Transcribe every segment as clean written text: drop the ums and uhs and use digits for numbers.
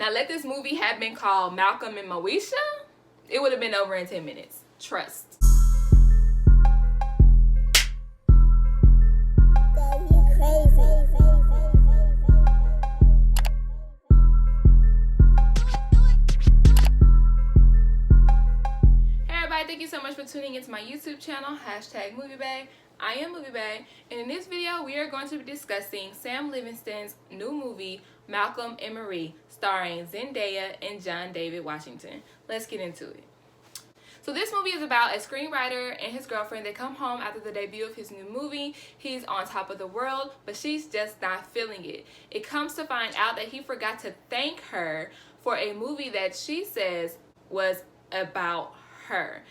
Now, let this movie have been called Malcolm and Moesha, it would have been over in 10 minutes. Trust. Thank you so much for tuning into my YouTube channel, #Movie Bae. I am Movie Bae, and in this video we are going to be discussing Sam Levinson's new movie, Malcolm and Marie, starring Zendaya and John David Washington. Let's get into it. So this movie is about a screenwriter and his girlfriend. They come home after the debut of his new movie. He's on top of the world, but she's just not feeling it. It comes to find out that he forgot to thank her for a movie that she says was about her.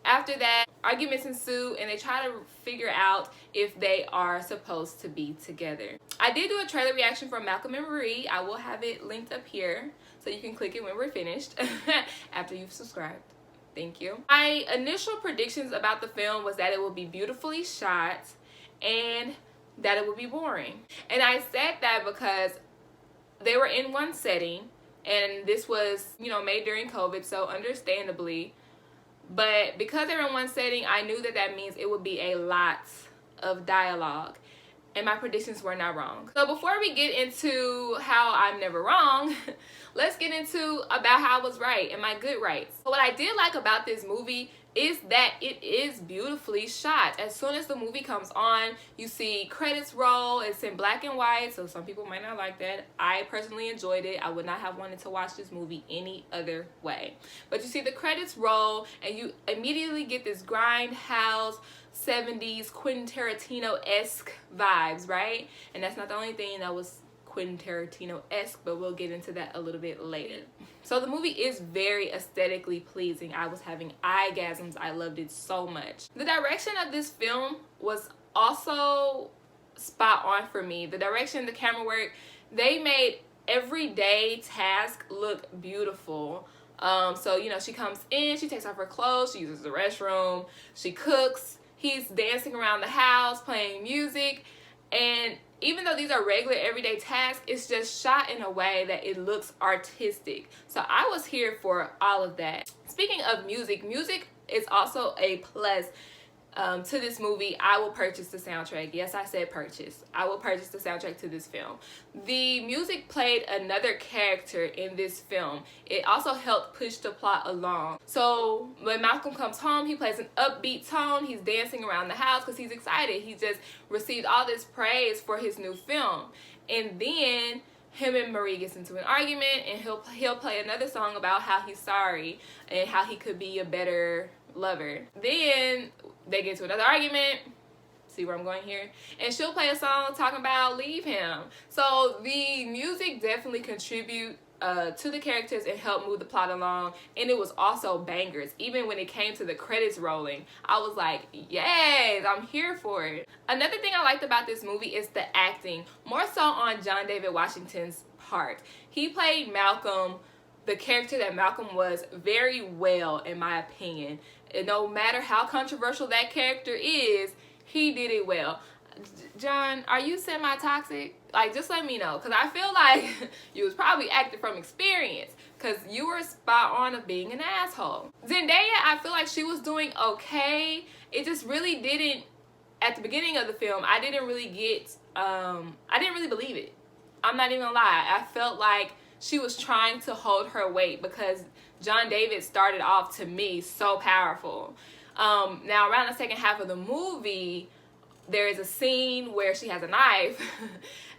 After that, arguments ensue and they try to figure out if they are supposed to be together. I did do a trailer reaction for Malcolm and Marie. I will have it linked up here so you can click it when we're finished after you've subscribed. Thank you. My initial predictions about the film was that it would be beautifully shot and that it would be boring. And I said that because they were in one setting and this was, made during COVID, so understandably. But because they're in one setting, I knew that that means it would be a lot of dialogue. And my predictions were not wrong. So before we get into how I'm never wrong, let's get into about how I was right and my good rights. So what I did like about this movie is that it is beautifully shot. As soon as the movie comes on, you see credits roll. It's in black and white, so some people might not like that. I personally enjoyed it. I would not have wanted to watch this movie any other way. But you see the credits roll, and you immediately get this grindhouse 70s Quentin Tarantino-esque vibes, right? And that's not the only thing that was Quentin Tarantino-esque, but we'll get into that a little bit later. So the movie is very aesthetically pleasing. I was having eyegasms. I loved it so much. The direction of this film was also spot on for me. The direction, the camera work, they made everyday task look beautiful. So, she comes in, she takes off her clothes, she uses the restroom, she cooks, he's dancing around the house, playing music, and even though these are regular everyday tasks, it's just shot in a way that it looks artistic. So I was here for all of that. Speaking of music, music is also a plus to this movie. I will purchase the soundtrack. Yes, I said purchase. I will purchase the soundtrack to this film. The music played another character in this film. It also helped push the plot along. So when Malcolm comes home, he plays an upbeat tone. He's dancing around the house because he's excited. He just received all this praise for his new film. And then him and Marie gets into an argument, and he'll play another song about how he's sorry and how he could be a better lover. Then they get to another argument. See where I'm going here? And she'll play a song talking about leave him. So the music definitely contribute to the characters and help move the plot along. And it was also bangers. Even when it came to the credits rolling, I was like, yes, I'm here for it. Another thing I liked about this movie is the acting, more so on John David Washington's part. He played Malcolm, the character that Malcolm was, very well, in my opinion. And no matter how controversial that character is, he did it well. John, are you semi-toxic? Like, just let me know, because I feel like you was probably acting from experience, because you were spot on of being an asshole. Zendaya, I feel like she was doing okay. It just really didn't, at the beginning of the film, I didn't really get, I didn't really believe it. I'm not even gonna lie. I felt like she was trying to hold her weight because John David started off, to me, so powerful. Now, around the second half of the movie, there is a scene where she has a knife.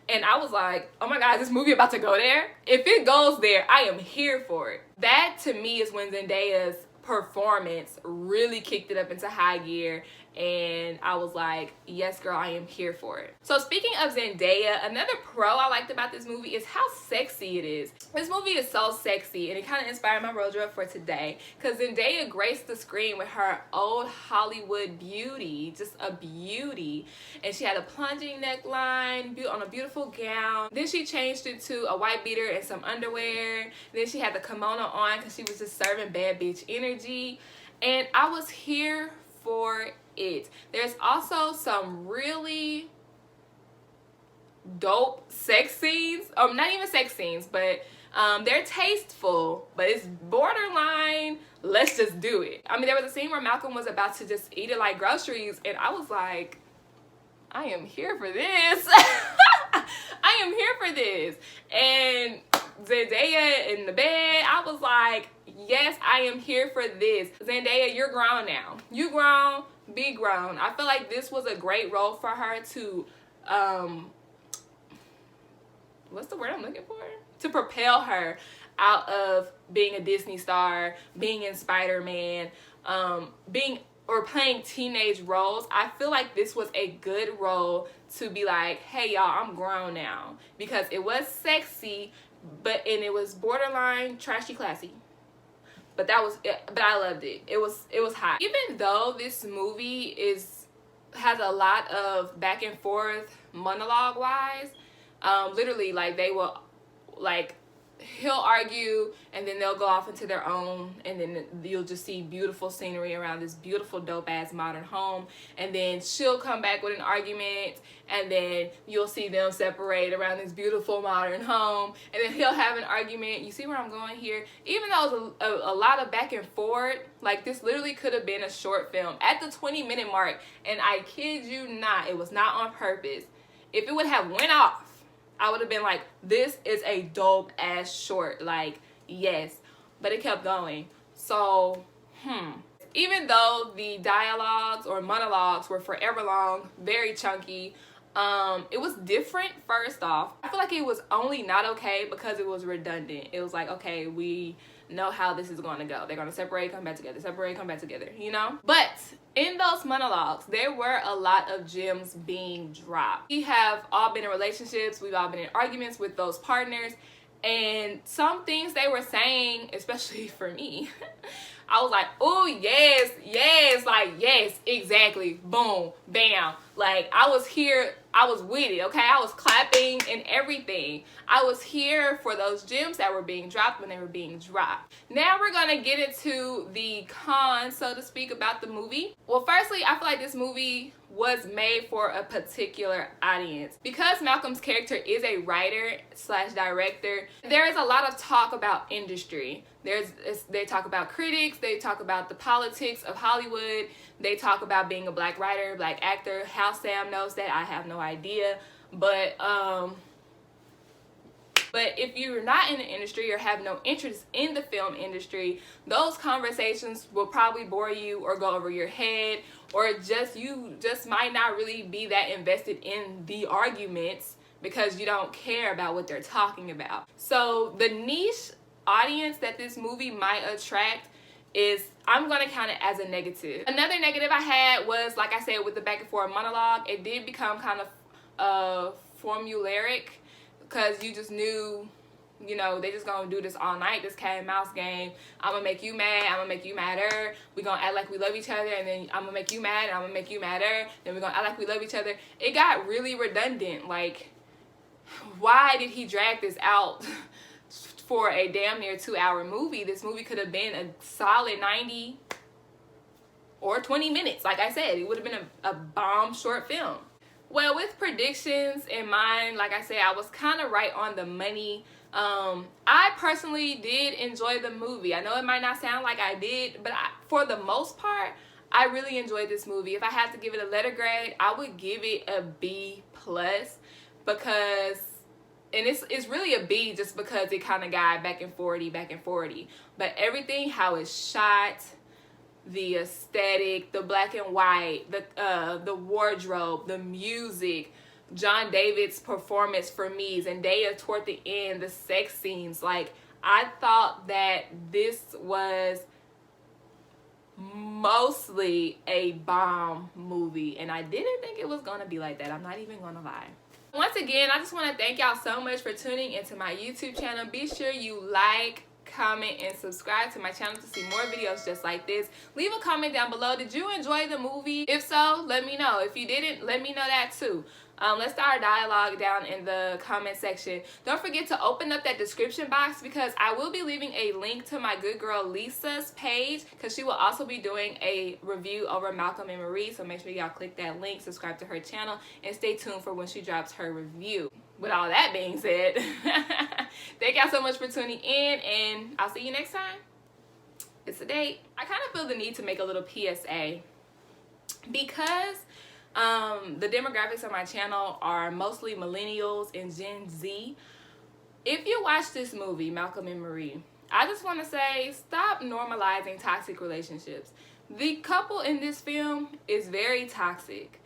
And I was like, oh my God, is this movie about to go there? If it goes there, I am here for it. That, to me, is when Zendaya's performance really kicked it up into high gear. And I was like, yes, girl, I am here for it. So speaking of Zendaya, another pro I liked about this movie is how sexy it is. This movie is so sexy, and it kind of inspired my wardrobe for today, because Zendaya graced the screen with her old Hollywood beauty, just a beauty. And she had a plunging neckline on a beautiful gown. Then she changed it to a white beater and some underwear. Then she had the kimono on because she was just serving bad bitch energy. And I was here for it. There's also some really dope sex scenes, not even sex scenes, but They're tasteful, but it's borderline, let's just do it. I mean, there was a scene where Malcolm was about to just eat it like groceries, and I was like, I am here for this. I am here for this. And Zendaya in the bed, I was like, yes, I am here for this. Zendaya, you're grown now. You grown, be grown. I feel like this was a great role for her to, what's the word I'm looking for? To propel her out of being a Disney star, being in Spider-Man, playing teenage roles. I feel like this was a good role to be like, hey y'all, I'm grown now. Because it was sexy, and it was borderline trashy classy. But I loved it. It was hot. Even though this movie has a lot of back and forth monologue wise, literally like they will like he'll argue and then they'll go off into their own, and then you'll just see beautiful scenery around this beautiful dope ass modern home, and then she'll come back with an argument, and then you'll see them separate around this beautiful modern home, and then he'll have an argument. You see where I'm going here? Even though it was a lot of back and forth, like this literally could have been a short film at the 20-minute mark, and I kid you not, it was not on purpose. If it would have went off, I would have been like, this is a dope ass short, like, yes. But it kept going. So, even though the dialogues or monologues were forever long, very chunky, it was different. First off, I feel like it was only not okay because it was redundant. It was like, okay, we know how this is going to go. They're going to separate, come back together, separate, come back together, you know? But in those monologues, there were a lot of gems being dropped. We have all been in relationships. We've all been in arguments with those partners. And some things they were saying, especially for me, I was like, oh, yes, yes, like, yes, exactly, boom, bam. Like, I was here, I was with it, okay? I was clapping and everything. I was here for those gems that were being dropped when they were being dropped. Now we're gonna get into the cons, so to speak, about the movie. Well, firstly, I feel like this movie was made for a particular audience. Because Malcolm's character is a writer / director, there is a lot of talk about industry. They talk about critics, they talk about the politics of Hollywood, they talk about being a black writer, black actor. How Sam knows that, I have no idea. But if you're not in the industry or have no interest in the film industry, those conversations will probably bore you or go over your head, or you just might not really be that invested in the arguments because you don't care about what they're talking about. So the niche audience that this movie might attract is, I'm going to count it as a negative. Another negative I had was, like I said, with the back and forth monologue, it did become kind of formulaic, because you just knew, you know, they just gonna do this all night, this cat and mouse game. I'm gonna make you mad, I'm gonna make you madder. We gonna act like we love each other, and then I'm gonna make you mad, and I'm gonna make you madder. Then we're gonna act like we love each other. It got really redundant. Like, why did he drag this out for a damn near 2-hour movie? This movie could have been a solid 90 or 20 minutes. Like I said, it would have been a bomb short film. Well, with predictions in mind, like I said, I was kind of right on the money. I personally did enjoy the movie. I know it might not sound like I did, but for the most part, I really enjoyed this movie. If I had to give it a letter grade, I would give it a B+, because, and it's really a B just because it kind of got back and forty. But everything, how it's shot, the aesthetic, the black and white, the wardrobe, the music, John David's performance for me, Zendaya toward the end, the sex scenes, like, I thought that this was mostly a bomb movie, and I didn't think it was gonna be like that. I'm not even gonna lie. Once again, I just want to thank y'all so much for tuning into my YouTube channel. Be sure you like, comment, and subscribe to my channel to see more videos just like this. Leave a comment down below. Did you enjoy the movie? If so, let me know. If you didn't, let me know that too. Let's start a dialogue down in the comment section. Don't forget to open up that description box, because I will be leaving a link to my good girl Lisa's page, because she will also be doing a review over Malcolm and Marie. So make sure y'all click that link, subscribe to her channel, and stay tuned for when she drops her review. with all that being said, thank y'all so much for tuning in, and I'll see you next time. It's a date. I kind of feel the need to make a little PSA because the demographics of my channel are mostly millennials and Gen Z. If you watch this movie, Malcolm and Marie, I just want to say, stop normalizing toxic relationships. The couple in this film is very toxic.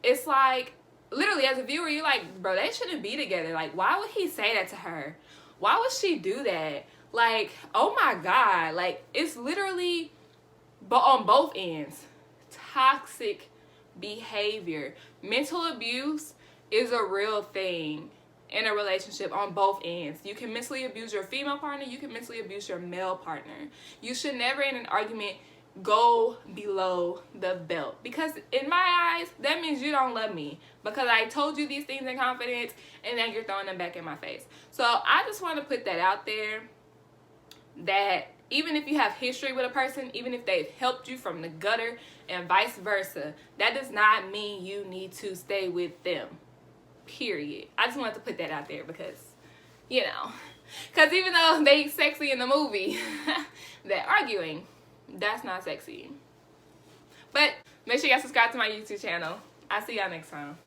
It's like, literally, as a viewer, you're like, bro, they shouldn't be together. Like, why would he say that to her? Why would she do that? Like, oh my God. Like, it's literally, but on both ends, toxic behavior. Mental abuse is a real thing in a relationship on both ends. You can mentally abuse your female partner. You can mentally abuse your male partner. You should never in an argument go below the belt, because in my eyes that means you don't love me, because I told you these things in confidence and then you're throwing them back in my face. So I just want to put that out there, that even if you have history with a person, even if they've helped you from the gutter and vice versa, that does not mean you need to stay with them, period. I just wanted to put that out there because, you know, because even though they sexy in the movie, they're arguing. That's not sexy. But make sure y'all subscribe to my YouTube channel. I'll see y'all next time.